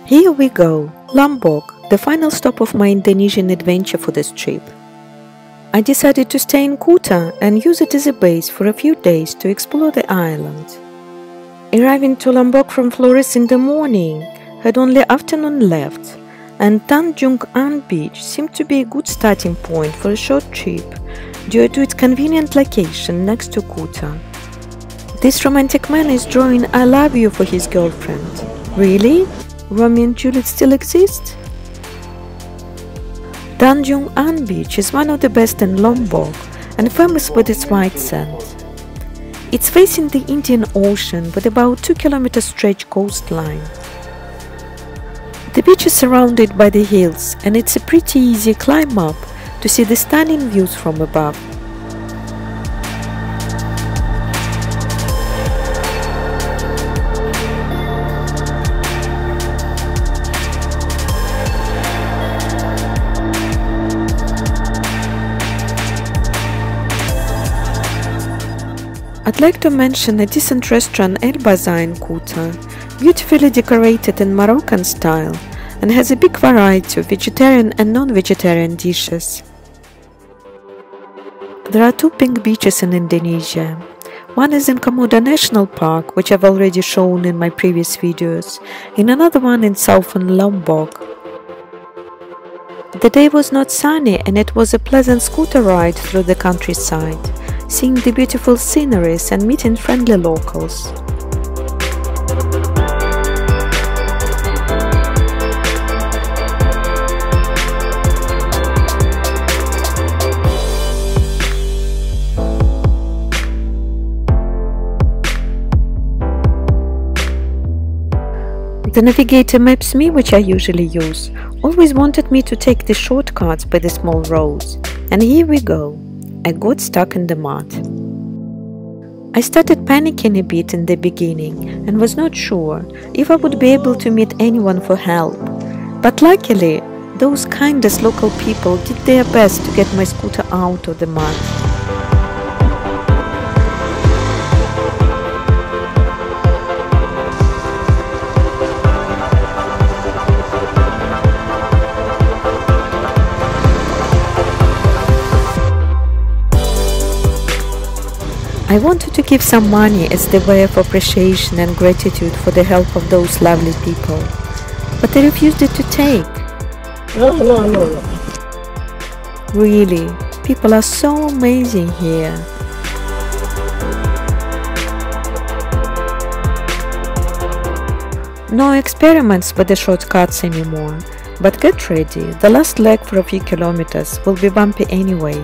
Here we go, Lombok, the final stop of my Indonesian adventure for this trip. I decided to stay in Kuta and use it as a base for a few days to explore the island. Arriving to Lombok from Flores in the morning, had only afternoon left, and Tanjung Aan beach seemed to be a good starting point for a short trip due to its convenient location next to Kuta. This romantic man is drawing I love you for his girlfriend. Really? Romeo and Juliet still exist? Tanjung Aan beach is one of the best in Lombok and famous with its white sand. It's facing the Indian Ocean with about 2 km stretch coastline. The beach is surrounded by the hills and it's a pretty easy climb up to see the stunning views from above. I'd like to mention a decent restaurant El Bazar in Kuta, beautifully decorated in Moroccan style and has a big variety of vegetarian and non-vegetarian dishes. There are 2 pink beaches in Indonesia. One is in Komodo National Park, which I've already shown in my previous videos, and another one in southern Lombok. The day was not sunny and it was a pleasant scooter ride through the countryside, seeing the beautiful sceneries and meeting friendly locals. The navigator Maps.me, which I usually use, always wanted me to take the shortcuts by the small roads, and here we go. I got stuck in the mud. I started panicking a bit in the beginning and was not sure if I would be able to meet anyone for help, but luckily those kindest local people did their best to get my scooter out of the mud. I wanted to give some money as the way of appreciation and gratitude for the help of those lovely people, but they refused it to take. No. Really, people are so amazing here. No experiments with the shortcuts anymore, but get ready, the last leg for a few kilometers will be bumpy anyway.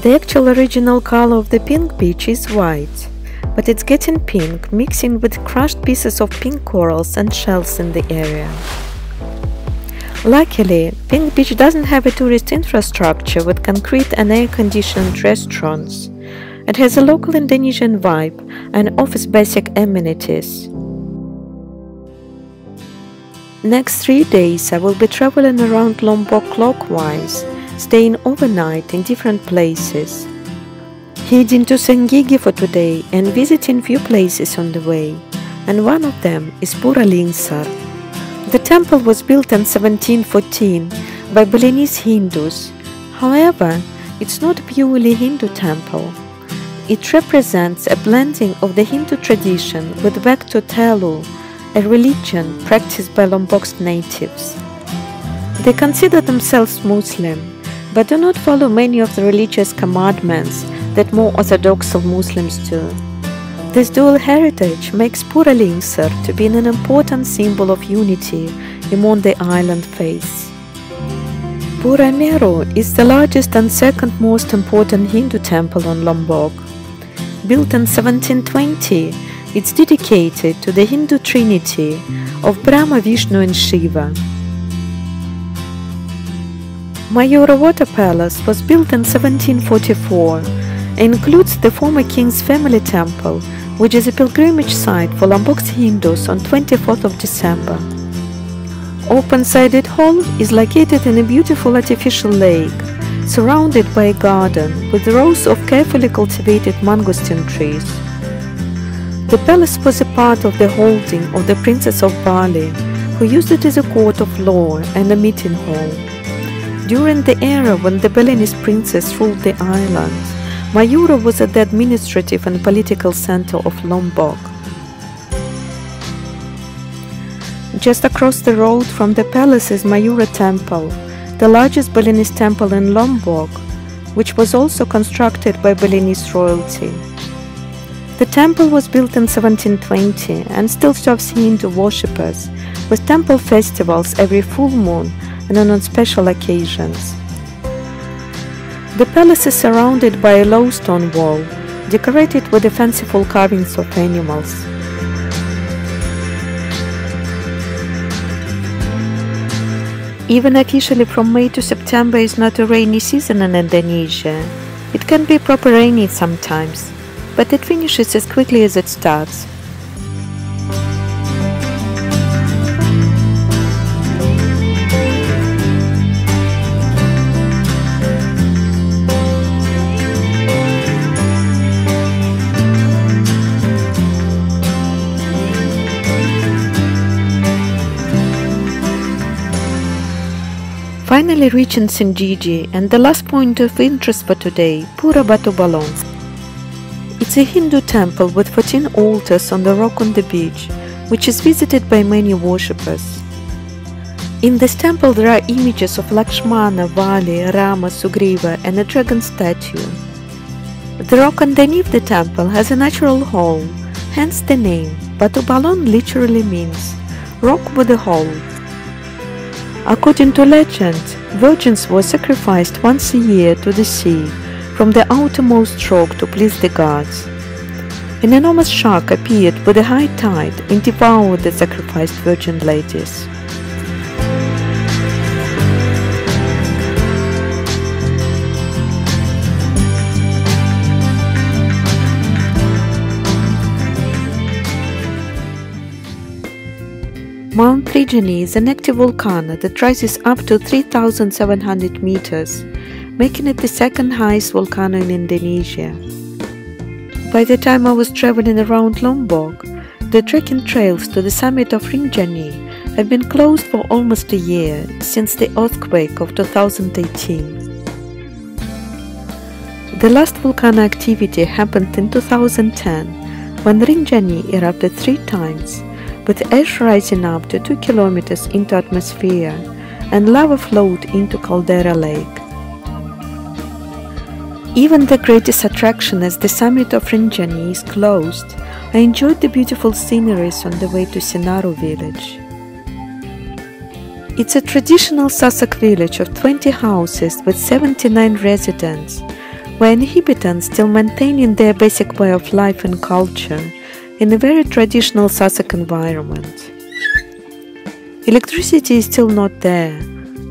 The actual original color of the pink beach is white, but it's getting pink mixing with crushed pieces of pink corals and shells in the area. Luckily, Pink Beach doesn't have a tourist infrastructure with concrete and air-conditioned restaurants. It has a local Indonesian vibe and offers basic amenities. Next 3 days I will be traveling around Lombok clockwise, staying overnight in different places, heading to Senggigi for today and visiting few places on the way, and one of them is Pura Lingsar. The temple was built in 1714 by Balinese Hindus. However, it's not a purely Hindu temple. It represents a blending of the Hindu tradition with Vecto Telu, a religion practiced by Lombok's natives. They consider themselves Muslim, but do not follow many of the religious commandments that more orthodox Muslims do. This dual heritage makes Pura Lingsar to be an important symbol of unity among the island faiths. Pura Meru is the largest and second most important Hindu temple on Lombok. Built in 1720, it's dedicated to the Hindu trinity of Brahma, Vishnu and Shiva. Mayura Water Palace was built in 1744 and includes the former king's family temple, which is a pilgrimage site for Lombok's Hindus on 24th of December. Open-sided hall is located in a beautiful artificial lake, surrounded by a garden with rows of carefully cultivated mangosteen trees. The palace was a part of the holding of the Princess of Bali, who used it as a court of law and a meeting hall. During the era when the Balinese princess ruled the island, Mayura was at the administrative and political center of Lombok. Just across the road from the palace is Mayura Temple, the largest Balinese temple in Lombok, which was also constructed by Balinese royalty. The temple was built in 1720 and still serves Hindu worshippers, with temple festivals every full moon and on special occasions. The palace is surrounded by a low stone wall, decorated with the fanciful carvings of animals. Even officially from May to September is not a rainy season in Indonesia. It can be proper rainy sometimes, but it finishes as quickly as it starts. Finally reaching Senggigi, and the last point of interest for today, Pura Bolong. It's a Hindu temple with 14 altars on the rock on the beach, which is visited by many worshippers. In this temple there are images of Lakshmana, Vali, Rama, Sugriva and a dragon statue. The rock underneath the temple has a natural hole, hence the name. Batu Bolong literally means rock with a hole. According to legend, virgins were sacrificed once a year to the sea from the outermost rock to please the gods. An enormous shark appeared with a high tide and devoured the sacrificed virgin ladies. Mount Rinjani is an active volcano that rises up to 3,700 meters, making it the second highest volcano in Indonesia. By the time I was traveling around Lombok, the trekking trails to the summit of Rinjani have been closed for almost a year since the earthquake of 2018. The last volcano activity happened in 2010 when Rinjani erupted 3 times, with ash rising up to 2 kilometers into atmosphere and lava flowed into Caldera Lake. Even the greatest attraction as the summit of Rinjani is closed, I enjoyed the beautiful sceneries on the way to Senaru village. It's a traditional Sasak village of 20 houses with 79 residents, where inhabitants still maintaining their basic way of life and culture in a very traditional Sasak environment. Electricity is still not there,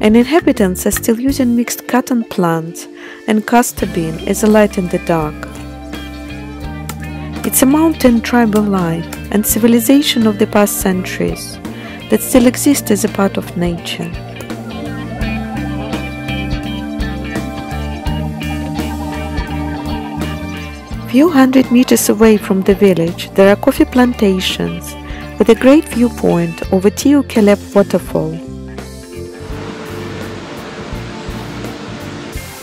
and inhabitants are still using mixed cotton plant and castor bean as a light in the dark. It's a mountain tribal life and civilization of the past centuries that still exist as a part of nature. Few hundred meters away from the village there are coffee plantations with a great viewpoint over Caleb Waterfall.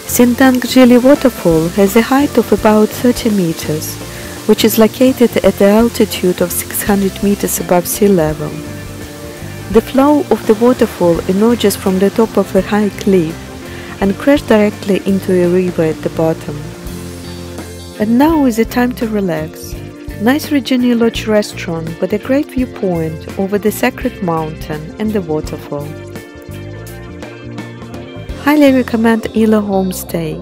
Sendang Gile Waterfall has a height of about 30 meters, which is located at the altitude of 600 meters above sea level. The flow of the waterfall emerges from the top of a high cliff and crashes directly into a river at the bottom. And now is the time to relax. Nice Rinjani Lodge restaurant with a great viewpoint over the sacred mountain and the waterfall. Highly recommend Gile homestay.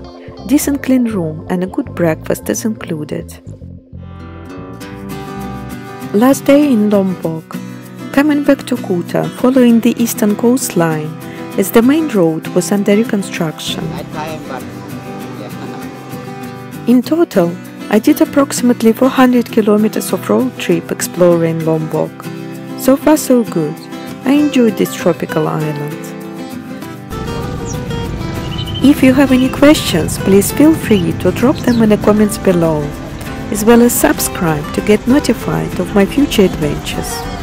Decent clean room and a good breakfast is included. Last day in Lombok. Coming back to Kuta following the eastern coastline as the main road was under reconstruction. In total, I did approximately 400 kilometers of road trip exploring Lombok. So far so good. I enjoyed this tropical island. If you have any questions, please feel free to drop them in the comments below. as well as subscribe to get notified of my future adventures.